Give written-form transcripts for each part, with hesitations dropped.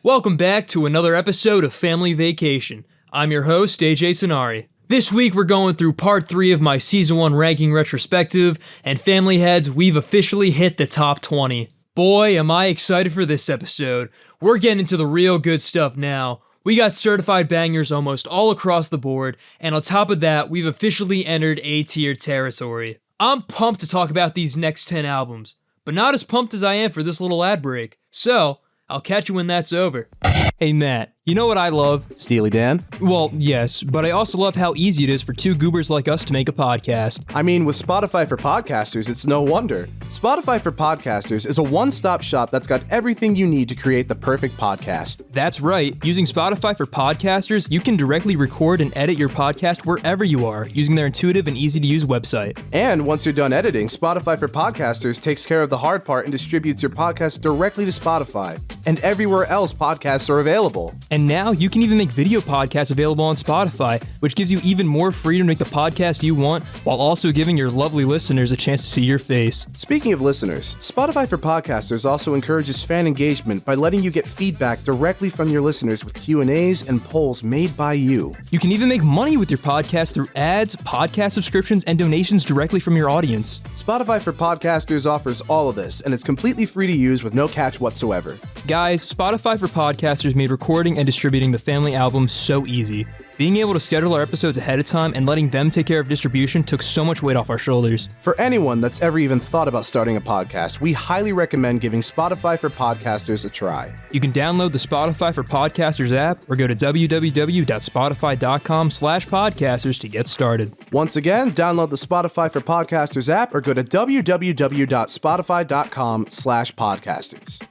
Welcome back to another episode of Family Vacation. I'm your host, AJ Sonari. This week we're going through part 3 of my Season 1 ranking retrospective, and family heads, we've officially hit the top 20. Boy, am I excited for this episode. We're getting into the real good stuff now. We got certified bangers almost all across the board, and on top of that, we've officially entered A-tier territory. I'm pumped to talk about these next 10 albums, but not as pumped as I am for this little ad break. So, I'll catch you when that's over. Hey Matt, you know what I love? Steely Dan? Well, yes, but I also love how easy it is for two goobers like us to make a podcast. I mean, with Spotify for Podcasters, it's no wonder. Spotify for Podcasters is a one-stop shop that's got everything you need to create the perfect podcast. That's right. Using Spotify for Podcasters, you can directly record and edit your podcast wherever you are, using their intuitive and easy-to-use website. And once you're done editing, Spotify for Podcasters takes care of the hard part and distributes your podcast directly to Spotify and everywhere else podcasts are available. And now you can even make video podcasts available on Spotify, which gives you even more freedom to make the podcast you want, while also giving your lovely listeners a chance to see your face. Speaking of listeners, Spotify for Podcasters also encourages fan engagement by letting you get feedback directly from your listeners with Q&As and polls made by you. You can even make money with your podcast through ads, podcast subscriptions, and donations directly from your audience. Spotify for Podcasters offers all of this, and it's completely free to use with no catch whatsoever. Guys, Spotify for Podcasters made recording and distributing the family album so easy. Being able to schedule our episodes ahead of time and letting them take care of distribution took so much weight off our shoulders. For anyone that's ever even thought about starting a podcast, we highly recommend giving Spotify for Podcasters a try. You can download the Spotify for Podcasters app or go to www.spotify.com/podcasters to get started. Once again, download the Spotify for Podcasters app or go to www.spotify.com/podcasters.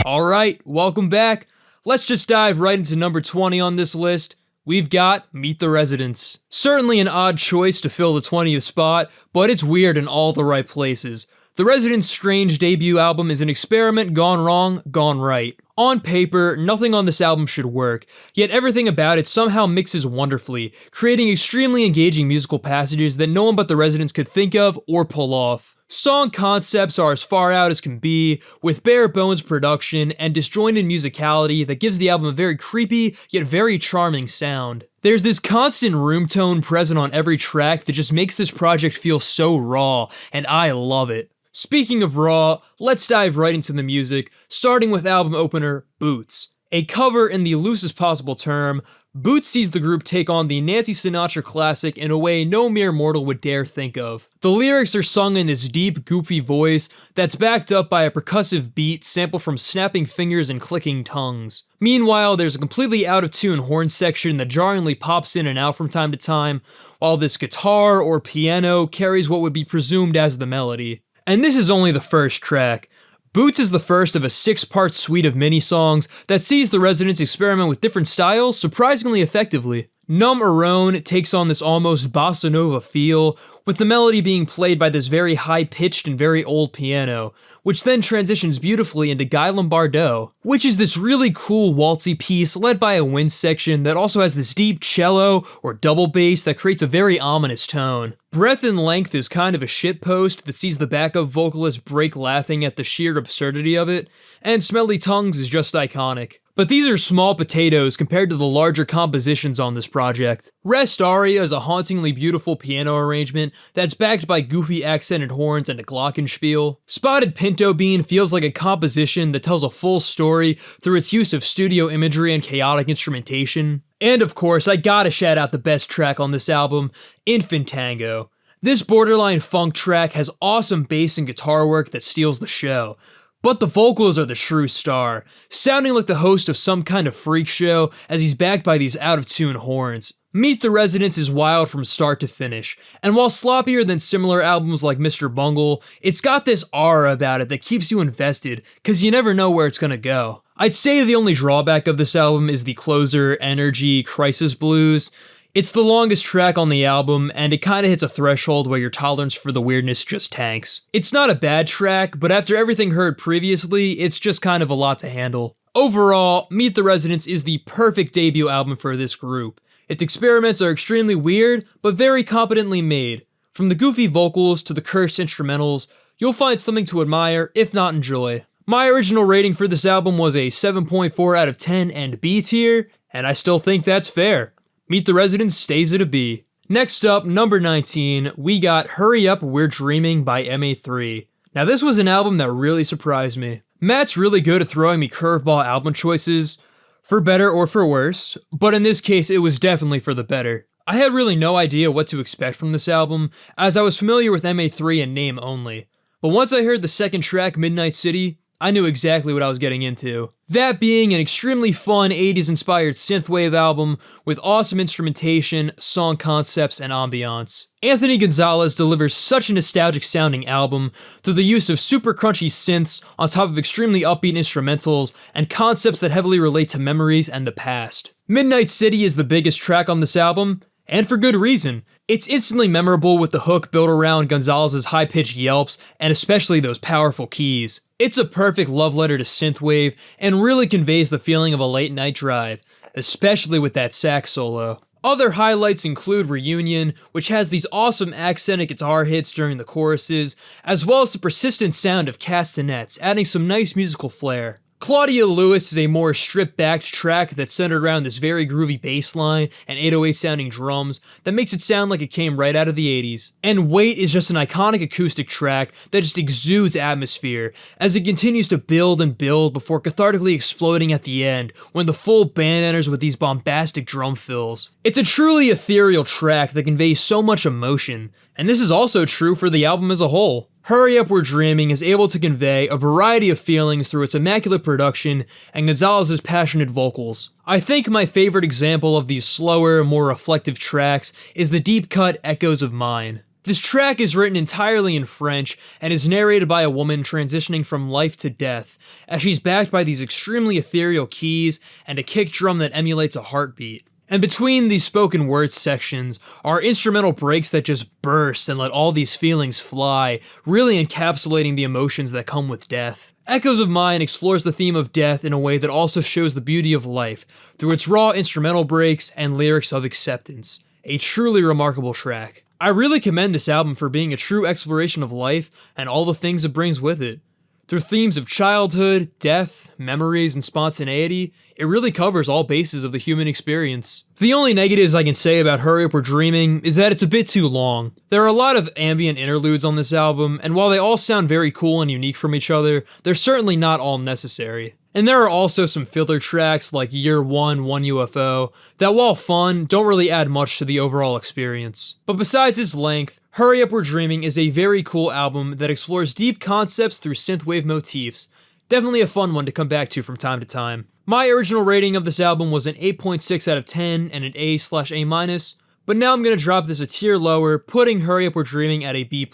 Alright, welcome back. Let's just dive right into number 20 on this list. We've got Meet the Residents. Certainly an odd choice to fill the 20th spot, but it's weird in all the right places. The Residents' strange debut album is an experiment gone wrong, gone right. On paper, nothing on this album should work, yet everything about it somehow mixes wonderfully, creating extremely engaging musical passages that no one but the Residents could think of or pull off. Song concepts are as far out as can be, with bare bones production and disjointed musicality that gives the album a very creepy yet very charming sound. There's this constant room tone present on every track that just makes this project feel so raw, and I love it. Speaking of raw, let's dive right into the music, starting with album opener, Boots. A cover in the loosest possible term, Boots sees the group take on the Nancy Sinatra classic in a way no mere mortal would dare think of. The lyrics are sung in this deep, goofy voice that's backed up by a percussive beat sampled from snapping fingers and clicking tongues. Meanwhile, there's a completely out-of-tune horn section that jarringly pops in and out from time to time, while this guitar or piano carries what would be presumed as the melody. And this is only the first track. Boots is the first of a 6-part suite of mini-songs that sees the Residents experiment with different styles surprisingly effectively. Numb Around takes on this almost bossa nova feel, with the melody being played by this very high-pitched and very old piano, which then transitions beautifully into Guy Lombardo, which is this really cool waltzy piece led by a wind section that also has this deep cello or double bass that creates a very ominous tone. Breadth and Length is kind of a shitpost that sees the backup vocalist break laughing at the sheer absurdity of it, and Smelly Tongues is just iconic. But these are small potatoes compared to the larger compositions on this project. Rest Aria is a hauntingly beautiful piano arrangement that's backed by goofy accented horns and a glockenspiel. Spotted Pinto Bean feels like a composition that tells a full story through its use of studio imagery and chaotic instrumentation. And of course, I gotta shout out the best track on this album, Infant Tango. This borderline funk track has awesome bass and guitar work that steals the show. But the vocals are the true star, sounding like the host of some kind of freak show as he's backed by these out-of-tune horns. Meet the Residents is wild from start to finish, and while sloppier than similar albums like Mr. Bungle, it's got this aura about it that keeps you invested, cause you never know where it's gonna go. I'd say the only drawback of this album is the closer, Energy, Crisis Blues. It's the longest track on the album, and it kinda hits a threshold where your tolerance for the weirdness just tanks. It's not a bad track, but after everything heard previously, it's just kind of a lot to handle. Overall, Meet the Residents is the perfect debut album for this group. Its experiments are extremely weird, but very competently made. From the goofy vocals to the cursed instrumentals, you'll find something to admire, if not enjoy. My original rating for this album was a 7.4 out of 10 and B tier, and I still think that's fair. Meet the Residents stays at a B. Next up, number 19, we got Hurry Up We're Dreaming by MA3. Now this was an album that really surprised me. Matt's really good at throwing me curveball album choices, for better or for worse, but in this case it was definitely for the better. I had really no idea what to expect from this album, as I was familiar with MA3 in name only. But once I heard the second track, Midnight City, I knew exactly what I was getting into. That being an extremely fun 80s inspired synthwave album with awesome instrumentation, song concepts, and ambiance. Anthony Gonzalez delivers such a nostalgic sounding album through the use of super crunchy synths on top of extremely upbeat instrumentals and concepts that heavily relate to memories and the past. Midnight City is the biggest track on this album, and for good reason. It's instantly memorable with the hook built around Gonzalez's high-pitched yelps and especially those powerful keys. It's a perfect love letter to synthwave and really conveys the feeling of a late-night drive, especially with that sax solo. Other highlights include Reunion, which has these awesome accented guitar hits during the choruses, as well as the persistent sound of castanets, adding some nice musical flair. Claudia Lewis is a more stripped-back track that's centered around this very groovy bass line and 808-sounding drums that makes it sound like it came right out of the 80s. And Wait is just an iconic acoustic track that just exudes atmosphere as it continues to build and build before cathartically exploding at the end when the full band enters with these bombastic drum fills. It's a truly ethereal track that conveys so much emotion, and this is also true for the album as a whole. Hurry Up We're Dreaming is able to convey a variety of feelings through its immaculate production and Gonzalez's passionate vocals. I think my favorite example of these slower, more reflective tracks is the deep cut Echoes of Mine. This track is written entirely in French and is narrated by a woman transitioning from life to death, as she's backed by these extremely ethereal keys and a kick drum that emulates a heartbeat. And between these spoken word sections are instrumental breaks that just burst and let all these feelings fly, really encapsulating the emotions that come with death. Echoes of Mine explores the theme of death in a way that also shows the beauty of life, through its raw instrumental breaks and lyrics of acceptance. A truly remarkable track. I really commend this album for being a true exploration of life and all the things it brings with it. Through themes of childhood, death, memories, and spontaneity, it really covers all bases of the human experience. The only negatives I can say about Hurry Up We're Dreaming is that it's a bit too long. There are a lot of ambient interludes on this album, and while they all sound very cool and unique from each other, they're certainly not all necessary. And there are also some filler tracks like Year One, One UFO, that while fun, don't really add much to the overall experience. But besides its length, Hurry Up We're Dreaming is a very cool album that explores deep concepts through synthwave motifs. Definitely a fun one to come back to from time to time. My original rating of this album was an 8.6 out of 10 and an A/A-, but now I'm going to drop this a tier lower, putting Hurry Up We're Dreaming at a B+.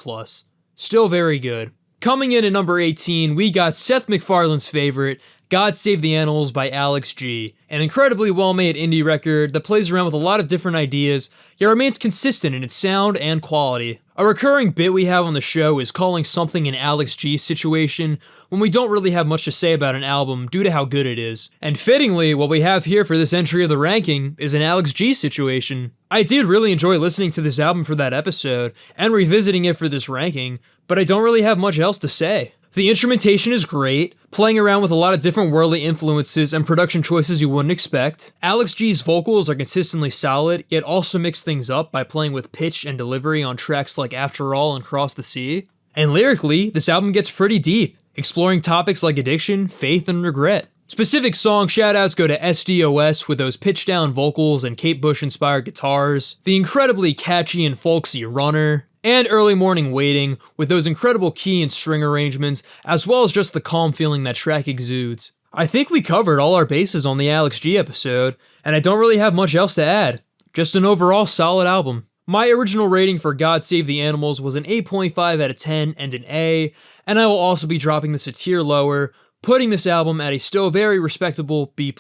Still very good. Coming in at number 18, we got Seth MacFarlane's favorite, God Save the Animals by Alex G, an incredibly well-made indie record that plays around with a lot of different ideas, yet remains consistent in its sound and quality. A recurring bit we have on the show is calling something an Alex G situation when we don't really have much to say about an album due to how good it is. And fittingly, what we have here for this entry of the ranking is an Alex G situation. I did really enjoy listening to this album for that episode, and revisiting it for this ranking, but I don't really have much else to say. The instrumentation is great, playing around with a lot of different worldly influences and production choices you wouldn't expect. Alex G's vocals are consistently solid, yet also mix things up by playing with pitch and delivery on tracks like After All and Cross the Sea. And lyrically, this album gets pretty deep, exploring topics like addiction, faith, and regret. Specific song shoutouts go to SDOS with those pitch down vocals and Kate Bush inspired guitars, the incredibly catchy and folksy Runner, and Early Morning Waiting with those incredible key and string arrangements, as well as just the calm feeling that track exudes. I think we covered all our bases on the Alex G episode, and I don't really have much else to add. Just an overall solid album. My original rating for God Save the Animals was an 8.5 out of 10 and an A, and I will also be dropping this a tier lower, putting this album at a still very respectable B+.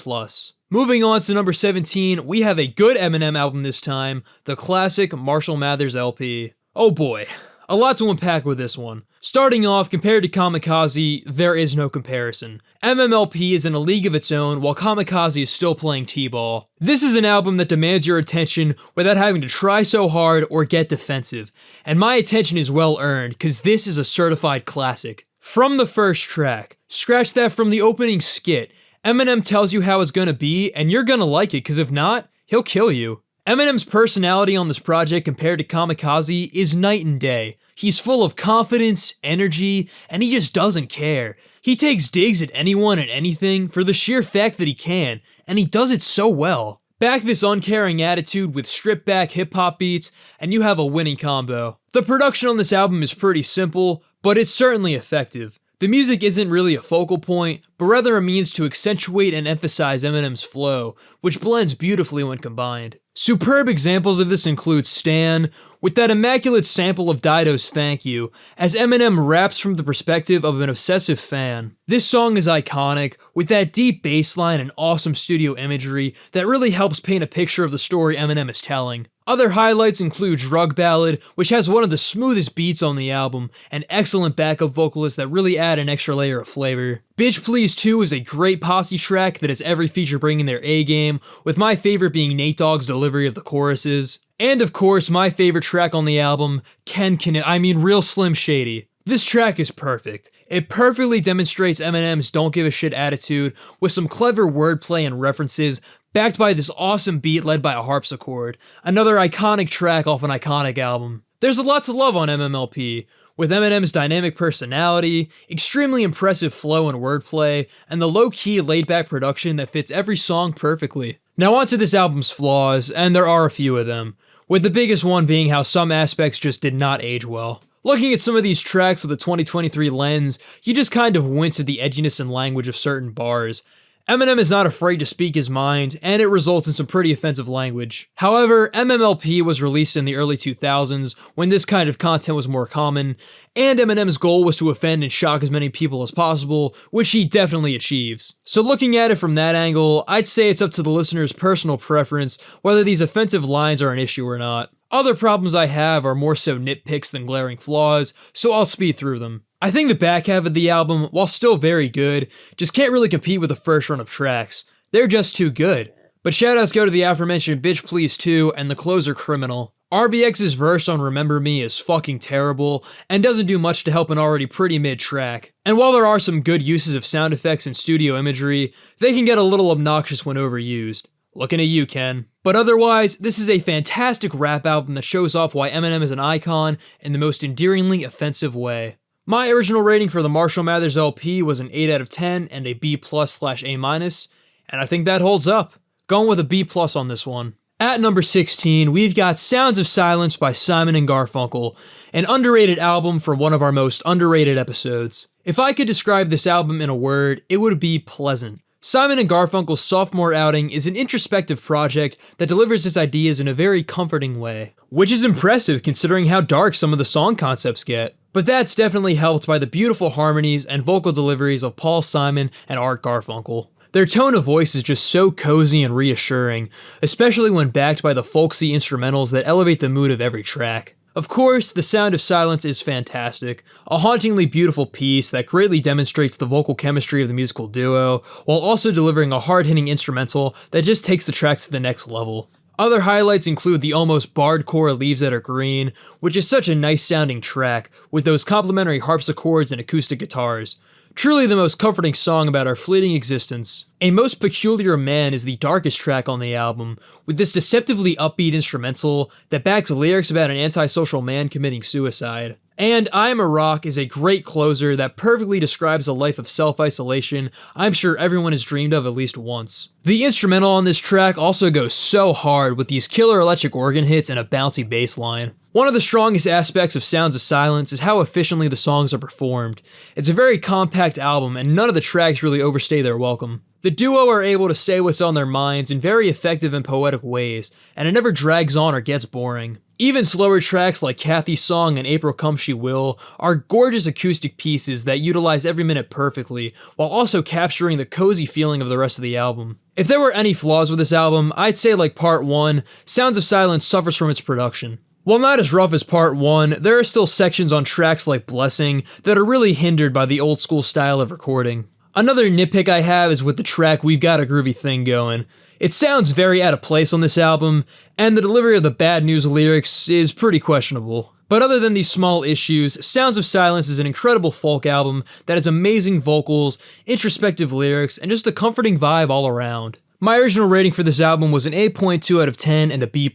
Moving on to number 17, we have a good Eminem album this time, the classic Marshall Mathers LP. Oh boy, a lot to unpack with this one. Starting off, compared to Kamikaze, there is no comparison. MMLP is in a league of its own, while Kamikaze is still playing t-ball. This is an album that demands your attention without having to try so hard or get defensive, and my attention is well earned, cause this is a certified classic. From the first track, Scratch that, from the opening skit. Eminem tells you how it's gonna be, and you're gonna like it, because if not, he'll kill you. Eminem's personality on this project compared to Kamikaze is night and day. He's full of confidence, energy, and he just doesn't care. He takes digs at anyone and anything for the sheer fact that he can, and he does it so well. Back this uncaring attitude with stripped back hip hop beats, and you have a winning combo. The production on this album is pretty simple, but it's certainly effective. The music isn't really a focal point, but rather a means to accentuate and emphasize Eminem's flow, which blends beautifully when combined. Superb examples of this include Stan, with that immaculate sample of Dido's Thank You, as Eminem raps from the perspective of an obsessive fan. This song is iconic, with that deep bass line and awesome studio imagery that really helps paint a picture of the story Eminem is telling. Other highlights include Drug Ballad, which has one of the smoothest beats on the album, and excellent backup vocalists that really add an extra layer of flavor. Bitch Please 2 is a great posse track that has every feature bringing their A-game, with my favorite being Nate Dogg's delivery of the choruses. And of course, my favorite track on the album, Real Slim Shady. This track is perfect. It perfectly demonstrates Eminem's don't give a shit attitude, with some clever wordplay and references, backed by this awesome beat led by a harpsichord. Another iconic track off an iconic album. There's a lot to love on MMLP, with Eminem's dynamic personality, extremely impressive flow and wordplay, and the low-key, laid-back production that fits every song perfectly. Now onto this album's flaws, and there are a few of them, with the biggest one being how some aspects just did not age well. Looking at some of these tracks with a 2023 lens, you just kind of wince at the edginess and language of certain bars. Eminem is not afraid to speak his mind, and it results in some pretty offensive language. However, MMLP was released in the early 2000s, when this kind of content was more common, and Eminem's goal was to offend and shock as many people as possible, which he definitely achieves. So looking at it from that angle, I'd say it's up to the listener's personal preference whether these offensive lines are an issue or not. Other problems I have are more so nitpicks than glaring flaws, so I'll speed through them. I think the back half of the album, while still very good, just can't really compete with the first run of tracks. They're just too good. But shoutouts go to the aforementioned Bitch Please 2 and the closer Criminal. RBX's verse on Remember Me is fucking terrible, and doesn't do much to help an already pretty mid track. And while there are some good uses of sound effects and studio imagery, they can get a little obnoxious when overused. Looking at you, Ken. But otherwise, this is a fantastic rap album that shows off why Eminem is an icon in the most endearingly offensive way. My original rating for the Marshall Mathers LP was an 8 out of 10 and a B+/A-, and I think that holds up. Going with a B+ on this one. At number 16, we've got Sounds of Silence by Simon and Garfunkel, an underrated album from one of our most underrated episodes. If I could describe this album in a word, it would be pleasant. Simon and Garfunkel's sophomore outing is an introspective project that delivers its ideas in a very comforting way, which is impressive considering how dark some of the song concepts get. But that's definitely helped by the beautiful harmonies and vocal deliveries of Paul Simon and Art Garfunkel. Their tone of voice is just so cozy and reassuring, especially when backed by the folksy instrumentals that elevate the mood of every track. Of course, The Sound of Silence is fantastic, a hauntingly beautiful piece that greatly demonstrates the vocal chemistry of the musical duo, while also delivering a hard-hitting instrumental that just takes the tracks to the next level. Other highlights include the almost bardcore Leaves That Are Green, which is such a nice sounding track, with those complementary harpsichords and acoustic guitars. Truly the most comforting song about our fleeting existence. A Most Peculiar Man is the darkest track on the album, with this deceptively upbeat instrumental that backs lyrics about an antisocial man committing suicide. And I Am a Rock is a great closer that perfectly describes a life of self-isolation I'm sure everyone has dreamed of at least once. The instrumental on this track also goes so hard with these killer electric organ hits and a bouncy bass line. One of the strongest aspects of Sounds of Silence is how efficiently the songs are performed. It's a very compact album and none of the tracks really overstay their welcome. The duo are able to say what's on their minds in very effective and poetic ways, and it never drags on or gets boring. Even slower tracks like Kathy's Song and April Come She Will are gorgeous acoustic pieces that utilize every minute perfectly, while also capturing the cozy feeling of the rest of the album. If there were any flaws with this album, I'd say like Part 1, Sounds of Silence suffers from its production. While not as rough as Part 1, there are still sections on tracks like Blessing that are really hindered by the old school style of recording. Another nitpick I have is with the track We've Got a Groovy Thing Going. It sounds very out of place on this album, and the delivery of the Bad News lyrics is pretty questionable. But other than these small issues, Sounds of Silence is an incredible folk album that has amazing vocals, introspective lyrics, and just a comforting vibe all around. My original rating for this album was an 8.2 out of 10 and a B+,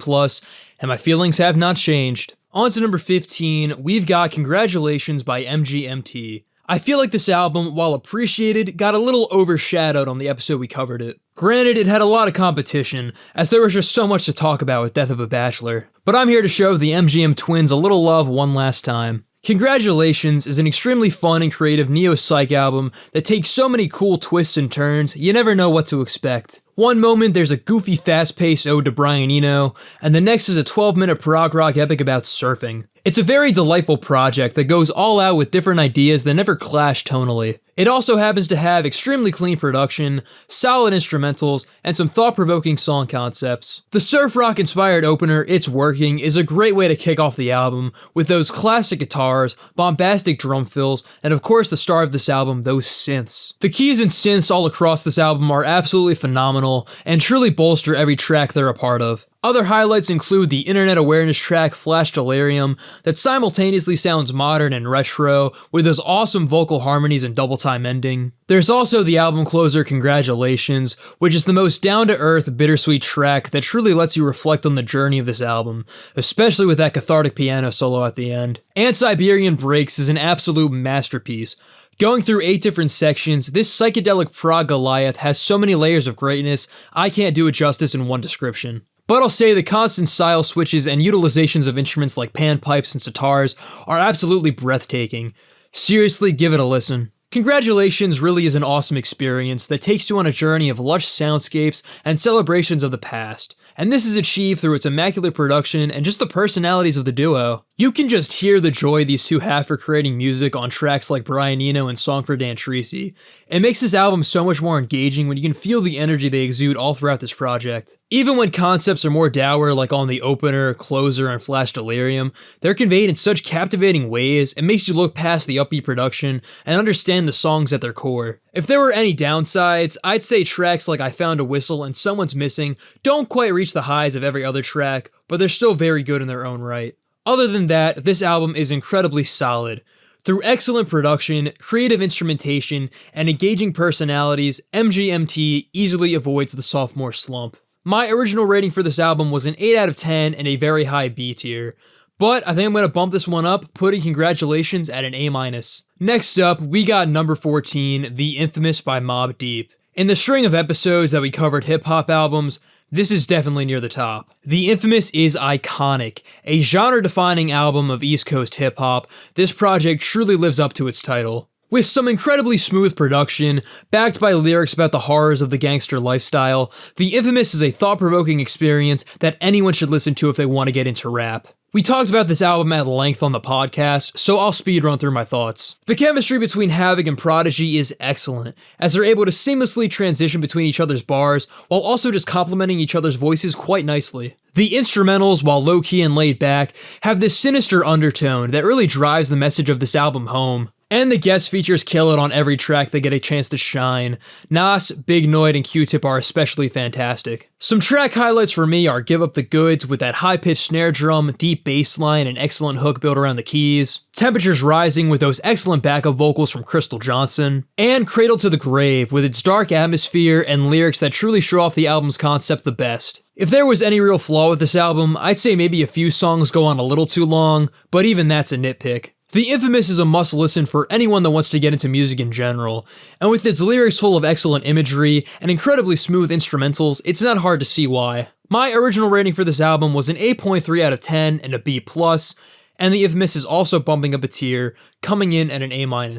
and my feelings have not changed. On to number 15, we've got Congratulations by MGMT. I feel like this album, while appreciated, got a little overshadowed on the episode we covered it. Granted, it had a lot of competition, as there was just so much to talk about with Death of a Bachelor. But I'm here to show the MGM twins a little love one last time. Congratulations is an extremely fun and creative neo-psych album that takes so many cool twists and turns, you never know what to expect. One moment there's a goofy fast-paced ode to Brian Eno, and the next is a 12-minute prog rock epic about surfing. It's a very delightful project that goes all out with different ideas that never clash tonally. It also happens to have extremely clean production, solid instrumentals, and some thought-provoking song concepts. The surf rock inspired opener, It's Working, is a great way to kick off the album, with those classic guitars, bombastic drum fills, and of course the star of this album, those synths. The keys and synths all across this album are absolutely phenomenal, and truly bolster every track they're a part of. Other highlights include the internet awareness track Flash Delirium that simultaneously sounds modern and retro with those awesome vocal harmonies and double time ending. There's also the album closer Congratulations, which is the most down-to-earth, bittersweet track that truly lets you reflect on the journey of this album, especially with that cathartic piano solo at the end. And Siberian Breaks is an absolute masterpiece. Going through 8 different sections, this psychedelic prog Goliath has so many layers of greatness, I can't do it justice in one description. But I'll say the constant style switches and utilizations of instruments like panpipes and sitars are absolutely breathtaking. Seriously, give it a listen. Congratulations really is an awesome experience that takes you on a journey of lush soundscapes and celebrations of the past, and this is achieved through its immaculate production and just the personalities of the duo. You can just hear the joy these two have for creating music on tracks like Brian Eno and Song for Dan Treacy. It makes this album so much more engaging when you can feel the energy they exude all throughout this project. Even when concepts are more dour like on the opener, closer, and Flash Delirium, they're conveyed in such captivating ways it makes you look past the upbeat production and understand the songs at their core. If there were any downsides, I'd say tracks like I Found a Whistle and Someone's Missing don't quite reach the highs of every other track, but they're still very good in their own right. Other than that, this album is incredibly solid. Through excellent production, creative instrumentation, and engaging personalities, MGMT easily avoids the sophomore slump. My original rating for this album was an 8 out of 10 and a very high B tier, but I think I'm going to bump this one up, putting Congratulations at an A-. Next up, we got number 14, The Infamous by Mobb Deep. In the string of episodes that we covered hip-hop albums, this is definitely near the top. The Infamous is iconic. A genre-defining album of East Coast hip-hop, this project truly lives up to its title. With some incredibly smooth production, backed by lyrics about the horrors of the gangster lifestyle, The Infamous is a thought-provoking experience that anyone should listen to if they want to get into rap. We talked about this album at length on the podcast, so I'll speed run through my thoughts. The chemistry between Havoc and Prodigy is excellent, as they're able to seamlessly transition between each other's bars, while also just complementing each other's voices quite nicely. The instrumentals, while low-key and laid back, have this sinister undertone that really drives the message of this album home. And the guest features kill it on every track they get a chance to shine. Nas, Big Noid, and Q-Tip are especially fantastic. Some track highlights for me are Give Up the Goods with that high-pitched snare drum, deep bass line, and excellent hook built around the keys. Temperatures Rising with those excellent backup vocals from Crystal Johnson. And Cradle to the Grave with its dark atmosphere and lyrics that truly show off the album's concept the best. If there was any real flaw with this album, I'd say maybe a few songs go on a little too long, but even that's a nitpick. The Infamous is a must-listen for anyone that wants to get into music in general, and with its lyrics full of excellent imagery and incredibly smooth instrumentals, it's not hard to see why. My original rating for this album was an 8.3 out of 10 and a B+, and The Infamous is also bumping up a tier, coming in at an A-.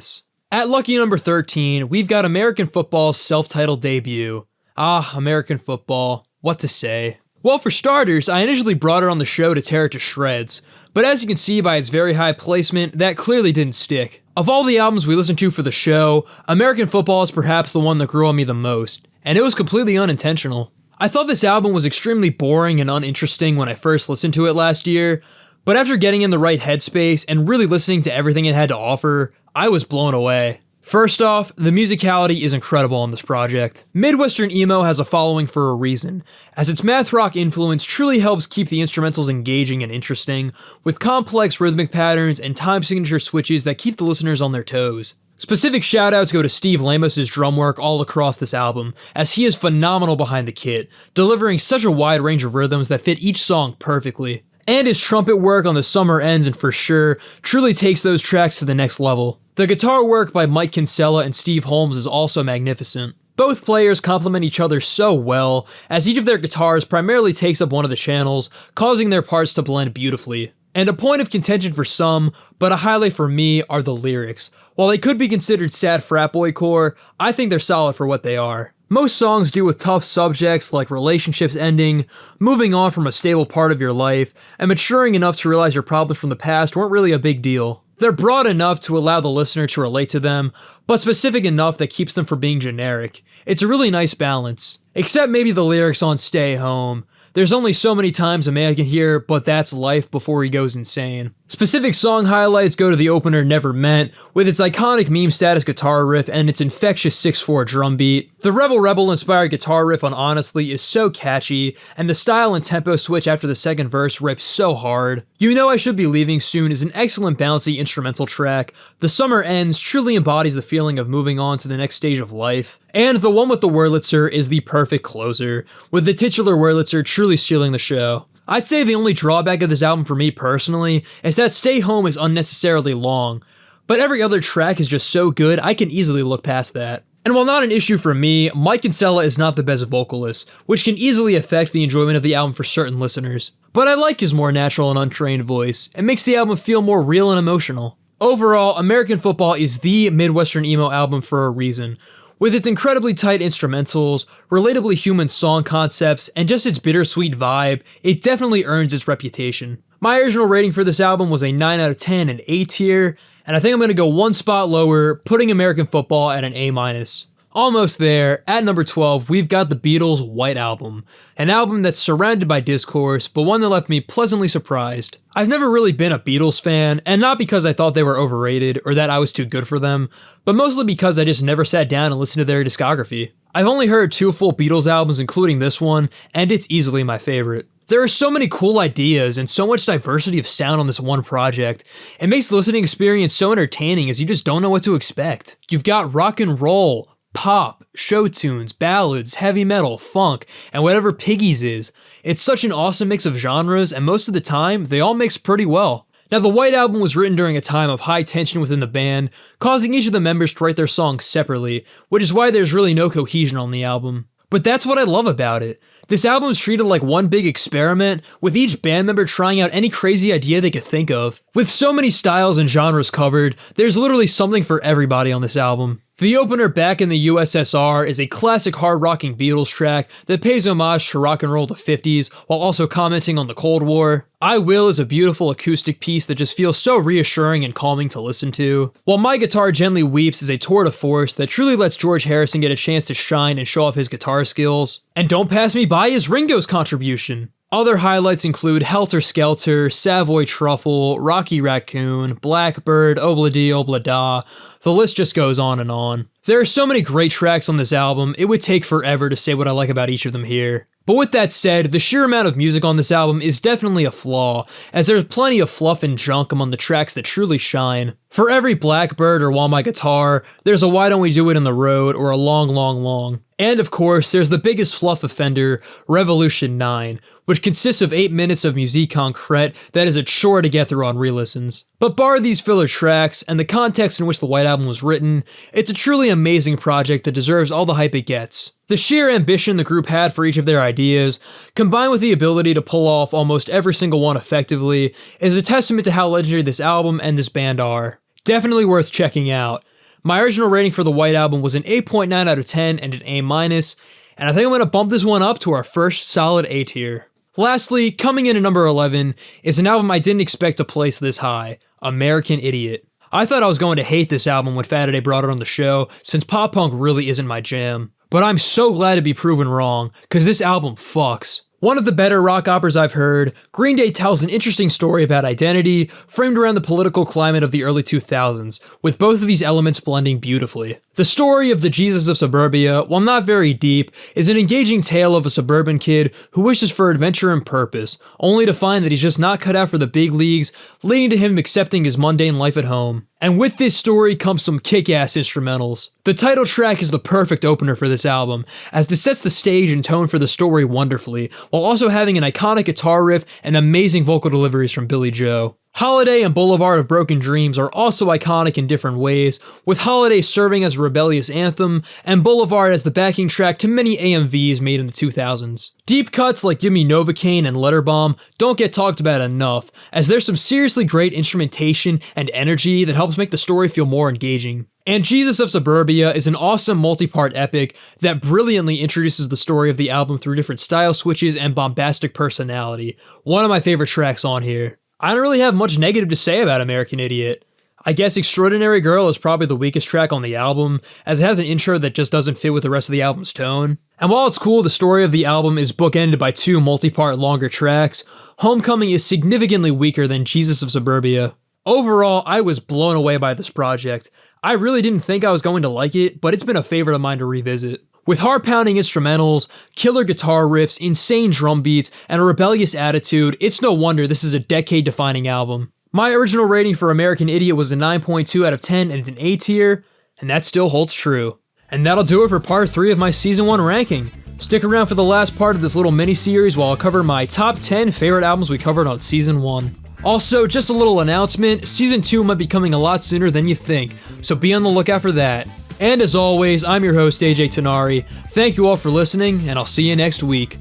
At lucky number 13, we've got American football's self-titled debut. Ah, American football. What to say? Well, for starters, I initially brought it on the show to tear it to shreds, but as you can see by its very high placement, that clearly didn't stick. Of all the albums we listened to for the show, American Football is perhaps the one that grew on me the most, and it was completely unintentional. I thought this album was extremely boring and uninteresting when I first listened to it last year, but after getting in the right headspace and really listening to everything it had to offer, I was blown away. First off, the musicality is incredible on this project. Midwestern emo has a following for a reason, as its math rock influence truly helps keep the instrumentals engaging and interesting, with complex rhythmic patterns and time signature switches that keep the listeners on their toes. Specific shoutouts go to Steve Lamos' drum work all across this album, as he is phenomenal behind the kit, delivering such a wide range of rhythms that fit each song perfectly. And his trumpet work on The Summer Ends and For Sure truly takes those tracks to the next level. The guitar work by Mike Kinsella and Steve Holmes is also magnificent. Both players complement each other so well, as each of their guitars primarily takes up one of the channels, causing their parts to blend beautifully. And a point of contention for some, but a highlight for me, are the lyrics. While they could be considered sad frat boy core, I think they're solid for what they are. Most songs deal with tough subjects like relationships ending, moving on from a stable part of your life, and maturing enough to realize your problems from the past weren't really a big deal. They're broad enough to allow the listener to relate to them, but specific enough that keeps them from being generic. It's a really nice balance. Except maybe the lyrics on Stay Home. There's only so many times a man can hear, but that's life before he goes insane. Specific song highlights go to the opener Never Meant, with its iconic meme status guitar riff and its infectious 6/4 drum beat. The Rebel Rebel inspired guitar riff on Honestly is so catchy, and the style and tempo switch after the second verse rips so hard. You Know I Should Be Leaving Soon is an excellent bouncy instrumental track. The Summer Ends truly embodies the feeling of moving on to the next stage of life. And the one with the Wurlitzer is the perfect closer, with the titular Wurlitzer truly stealing the show. I'd say the only drawback of this album for me personally is that Stay Home is unnecessarily long, but every other track is just so good I can easily look past that. And while not an issue for me, Mike Kinsella is not the best vocalist, which can easily affect the enjoyment of the album for certain listeners. But I like his more natural and untrained voice. It makes the album feel more real and emotional. Overall, American Football is the Midwestern emo album for a reason. With its incredibly tight instrumentals, relatably human song concepts, and just its bittersweet vibe, it definitely earns its reputation. My original rating for this album was a 9 out of 10 and A tier, and I think I'm going to go one spot lower, putting American Football at an A-. Almost there, at number 12, we've got the Beatles' White Album, an album that's surrounded by discourse, but one that left me pleasantly surprised. I've never really been a Beatles fan, and not because I thought they were overrated or that I was too good for them, but mostly because I just never sat down and listened to their discography. I've only heard 2 full Beatles albums, including this one, and it's easily my favorite. There are so many cool ideas and so much diversity of sound on this one project. It makes the listening experience so entertaining as you just don't know what to expect. You've got rock and roll, pop, show tunes, ballads, heavy metal, funk, and whatever Piggies is. It's such an awesome mix of genres, and most of the time, they all mix pretty well. Now, the White Album was written during a time of high tension within the band, causing each of the members to write their songs separately, which is why there's really no cohesion on the album. But that's what I love about it. This album is treated like one big experiment, with each band member trying out any crazy idea they could think of. With so many styles and genres covered, there's literally something for everybody on this album. The opener, Back in the USSR, is a classic hard-rocking Beatles track that pays homage to rock and roll of the 50s, while also commenting on the Cold War. I Will is a beautiful acoustic piece that just feels so reassuring and calming to listen to, while My Guitar Gently Weeps is a tour de force that truly lets George Harrison get a chance to shine and show off his guitar skills. And Don't Pass Me By is Ringo's contribution. Other highlights include Helter Skelter, Savoy Truffle, Rocky Raccoon, Blackbird, Obla-Dee Obla-Da. The list just goes on and on. There are so many great tracks on this album, it would take forever to say what I like about each of them here. But with that said, the sheer amount of music on this album is definitely a flaw, as there's plenty of fluff and junk among the tracks that truly shine. For every Blackbird or While My Guitar, there's a Why Don't We Do It in the Road or a Long Long Long. And of course, there's the biggest fluff offender, Revolution 9, which consists of 8 minutes of musique concrète that is a chore to get through on re-listens. But bar these filler tracks, and the context in which the White Album was written, it's a truly amazing project that deserves all the hype it gets. The sheer ambition the group had for each of their ideas, combined with the ability to pull off almost every single one effectively, is a testament to how legendary this album and this band are. Definitely worth checking out. My original rating for the White Album was an 8.9 out of 10 and an A-, and I think I'm going to bump this one up to our first solid A tier. Lastly, coming in at number 11 is an album I didn't expect to place this high, American Idiot. I thought I was going to hate this album when Fataday brought it on the show, since pop punk really isn't my jam. But I'm so glad to be proven wrong, cause this album fucks. One of the better rock operas I've heard, Green Day tells an interesting story about identity, framed around the political climate of the early 2000s, with both of these elements blending beautifully. The story of the Jesus of Suburbia, while not very deep, is an engaging tale of a suburban kid who wishes for adventure and purpose, only to find that he's just not cut out for the big leagues, leading to him accepting his mundane life at home. And with this story comes some kick-ass instrumentals. The title track is the perfect opener for this album, as it sets the stage and tone for the story wonderfully, while also having an iconic guitar riff and amazing vocal deliveries from Billy Joe. Holiday and Boulevard of Broken Dreams are also iconic in different ways, with Holiday serving as a rebellious anthem, and Boulevard as the backing track to many AMVs made in the 2000s. Deep cuts like Gimme Novocaine and Letter Bomb don't get talked about enough, as there's some seriously great instrumentation and energy that helps make the story feel more engaging. And Jesus of Suburbia is an awesome multi-part epic that brilliantly introduces the story of the album through different style switches and bombastic personality. One of my favorite tracks on here. I don't really have much negative to say about American Idiot. I guess Extraordinary Girl is probably the weakest track on the album, as it has an intro that just doesn't fit with the rest of the album's tone. And while it's cool the story of the album is bookended by two multi-part longer tracks, Homecoming is significantly weaker than Jesus of Suburbia. Overall, I was blown away by this project. I really didn't think I was going to like it, but it's been a favorite of mine to revisit. With heart-pounding instrumentals, killer guitar riffs, insane drum beats, and a rebellious attitude, it's no wonder this is a decade-defining album. My original rating for American Idiot was a 9.2 out of 10 and an A tier, and that still holds true. And that'll do it for part 3 of my Season 1 ranking. Stick around for the last part of this little mini-series while I cover my top 10 favorite albums we covered on Season 1. Also, just a little announcement, Season 2 might be coming a lot sooner than you think, so be on the lookout for that. And as always, I'm your host AJ Tenari. Thank you all for listening, and I'll see you next week.